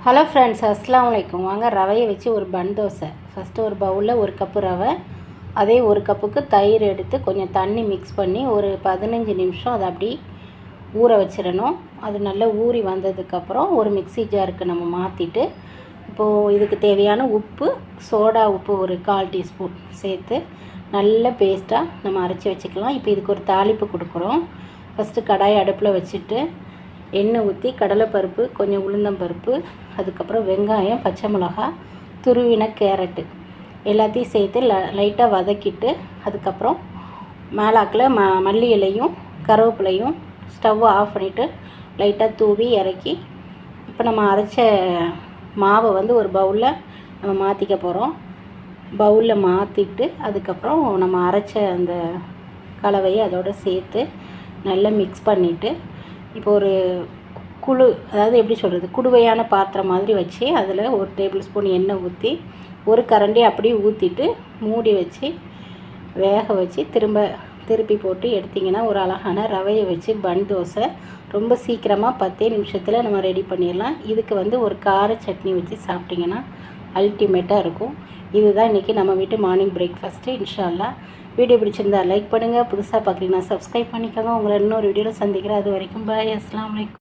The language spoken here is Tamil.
ஹலோ ஃப்ரெண்ட்ஸ், அஸ்ஸலாமு அலைக்கும். வாங்க ரவையை வச்சு ஒரு பன் தோசை. ஃபஸ்ட்டு ஒரு பவுலில் 1 கப்பு ரவை, அதே 1 கப்புக்கு தயிர் எடுத்து கொஞ்சம் தண்ணி மிக்ஸ் பண்ணி ஒரு 15 நிமிஷம் அதை அப்படி ஊற வச்சிடணும். அது நல்லா ஊறி வந்ததுக்கப்புறம் ஒரு மிக்ஸி ஜாருக்கு நம்ம மாற்றிட்டு, இப்போது இதுக்கு தேவையான உப்பு, சோடா உப்பு ஒரு 1/4 டீஸ்பூன் சேர்த்து நல்ல பேஸ்ட்டாக நம்ம அரைச்சி வச்சுக்கலாம். இப்போ இதுக்கு ஒரு தாளிப்பு கொடுக்குறோம். ஃபஸ்ட்டு கடாயை அடுப்பில் வச்சுட்டு எண்ணெய் ஊற்றி கடலைப்பருப்பு, கொஞ்சம் உளுந்தம்பருப்பு, அதுக்கப்புறம் வெங்காயம், பச்சை மிளகாய், துருவின கேரட்டு எல்லாத்தையும் சேர்த்து லைட்டாக வதக்கிட்டு, அதுக்கப்புறம் மேலாக்கில் மல்லி இலையும் கருவேப்பிலையும் ஸ்டவ்வை ஆஃப் பண்ணிவிட்டு லைட்டாக தூவி இறக்கி, இப்போ நம்ம அரைச்ச மாவை வந்து ஒரு பவுலில் நம்ம மாற்றிக்க போகிறோம். பவுலில் மாற்றிட்டு அதுக்கப்புறம் நம்ம அரைச்ச அந்த கலவையை அதோடு சேர்த்து நல்லா மிக்ஸ் பண்ணிவிட்டு, இப்போ ஒரு அதாவது எப்படி சொல்கிறது, குடுவையான பாத்திரம் மாதிரி வச்சு அதில் 1 டேபிள் ஸ்பூன் எண்ணெய் ஊற்றி ஒரு கரண்டி அப்படியே ஊற்றிட்டு மூடி வச்சு வேக வச்சு திருப்பி போட்டு எடுத்திங்கன்னா ஒரு அழகான ரவையை வச்சு பன் தோசை ரொம்ப சீக்கிரமாக 10 நிமிஷத்தில் நம்ம ரெடி பண்ணிடலாம். இதுக்கு வந்து ஒரு கார சட்னி வச்சு சாப்பிட்டிங்கன்னா அல்டிமேட்டாக இருக்கும். இதுதான் இன்றைக்கி நம்ம வீட்டு மார்னிங் பிரேக்ஃபாஸ்ட்டு. இன்ஷா அல்லாஹ். வீடியோ பிடிச்சிருந்தா லைக் பண்ணுங்கள், புதுசாக பார்க்குறீங்கன்னா சப்ஸ்கிரைப் பண்ணிக்கோங்க. உங்களை இன்னொரு வீடியோவில் சந்திக்கிறேன். அது வரைக்கும் பாய், அஸ்ஸலாமு அலைக்கும்.